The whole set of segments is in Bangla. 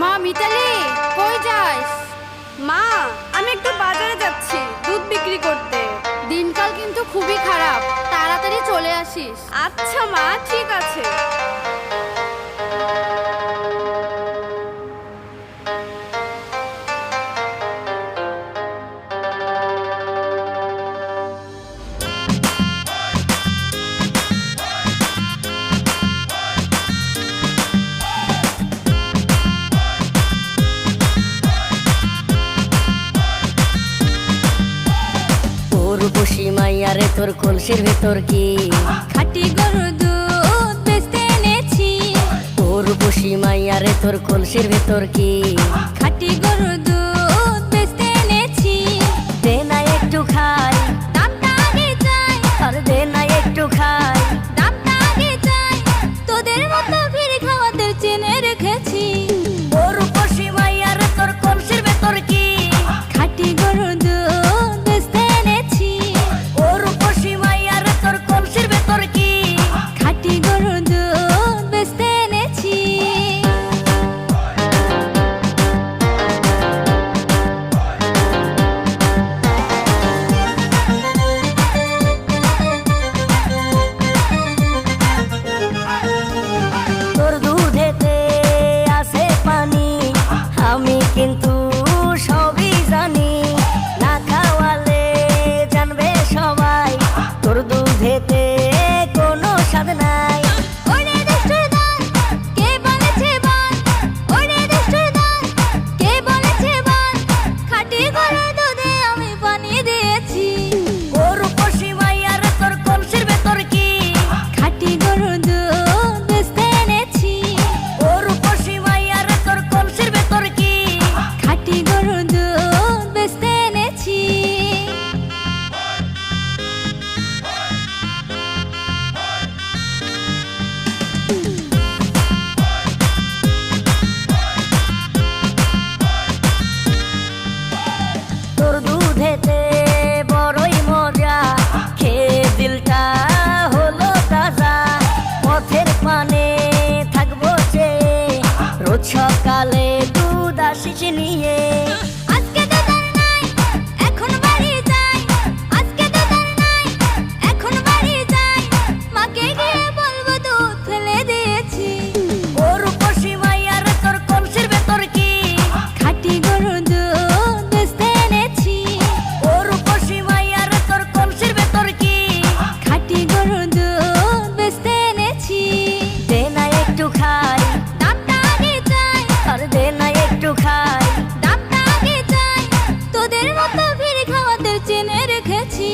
মা মিতালি, কই যাস? মা, আমি একটু বাজারে যাচ্ছি দুধ বিক্রি করতে। দিনকাল কিন্তু খুবই খারাপ, তাড়াতাড়ি চলে আসিস। আচ্ছা মা, ঠিক আছে। রূপসী মাইয়ারে তোর কলসির ভেতর কি খাঁটি গরুর দুধ বেচতে এনেছি। ও রূপসী মাইয়ারে তোর কলসির ভেতর কি খাঁটি গরুর দুধ বেচতে এনেছি। দে না একটু খাই, দামটা আগে চাই, আর দে না একটু খাই। দামটা আগে চাই, তোদের মতো ভিড় খাওয়াদের চেনে রেখেছি। ও রূপসী মাইয়ারে তোর কলসির ভেতর কি খাঁটি গরুর দুধ বেচতে এনেছি। ও রূপসী মাইয়ারে তোর কলসির ভেতর কি খাঁটি গরুর দুধ বেচতে এনেছি। তোর দুধেতে আছে পানি, আমি কিন্তু সবই জানি। না খাওয়ালে জানবে সবাই তোর দুধেতে কোনো স্বাদ নাই। ওরে দুষ্টুর দল, কে বলেছে বল? ওরে দুষ্টুর দল, কে বলেছে বল? খাঁটি গরুর দুধে আমি পানি দিয়েছি। ও রূপসী মাইয়ারে তোর কলসির ভেতর কি খাঁটি গরুর দুধ বেচতে এনেছি। ও রূপসী মাইয়ারে তোর কলসির ভেতর কি খাঁটি গরুর দুধ বেচতে এনেছি। তোর দুধেতে বড়ই মজা, খেয়ে দিলটা হলো তাজা। পথের পানে থাকবো চেয়ে, রোজ সকালে দুধ আসিস নিয়ে। আজকে তো তার নাই, এখন বাড়ি যাই। আজকে তো তার নাই, এখন বাড়ি যাই। মাকে গিয়ে বলবো দুধ ফেলে দিয়েছি। ও রূপসী মাইয়ারে তোর কলসির ভেতর কি খাঁটি গরুর দুধ বেচতে এনেছি। ও রূপসী মাইয়ারে তোর কলসির ভেতর কি খাঁটি গরুর দুধ বেচতে এনেছি। দে না একটু খাই, দামটা আগে চাই, আর দে না একটু খাই। দামটা আগে চাই, তোদের মতো ভিড় খাওয়াদের চেনে রেখেছি।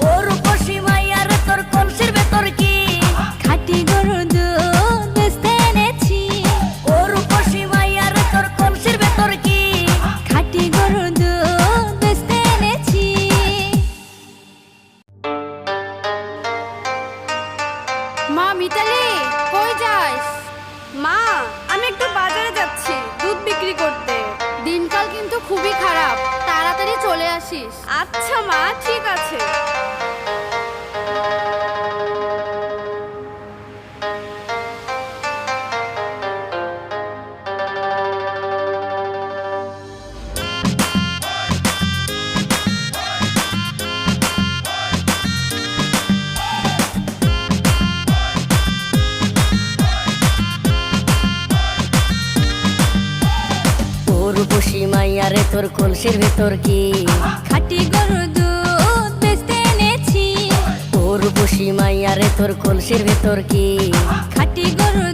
ও রূপসী মাইয়ারে তোর কলসির ভেতর কি খাঁটি গরুর দুধ বেচতে এনেছি। ও রূপসী মাইয়ারে তোর কলসির ভেতর কি খাঁটি গরুর দুধ বেচতে এনেছি। মা মিতালি, কই যাস? মা, আমি একটু বাজারে যাচ্ছি দুধ বিক্রি করতে। দিনকাল কিন্তু খুবই খারাপ, তাড়াতাড়ি চলে আসিস। আচ্ছা মা, ঠিক আছে। ও রূপসী মাইয়ারে তোর কলসির ভেতর কি খাঁটি গরুর দুধ বেচতে এনেছি। ও রূপসী মাইয়ারে তোর কলসির ভেতর কি খাঁটি গরুর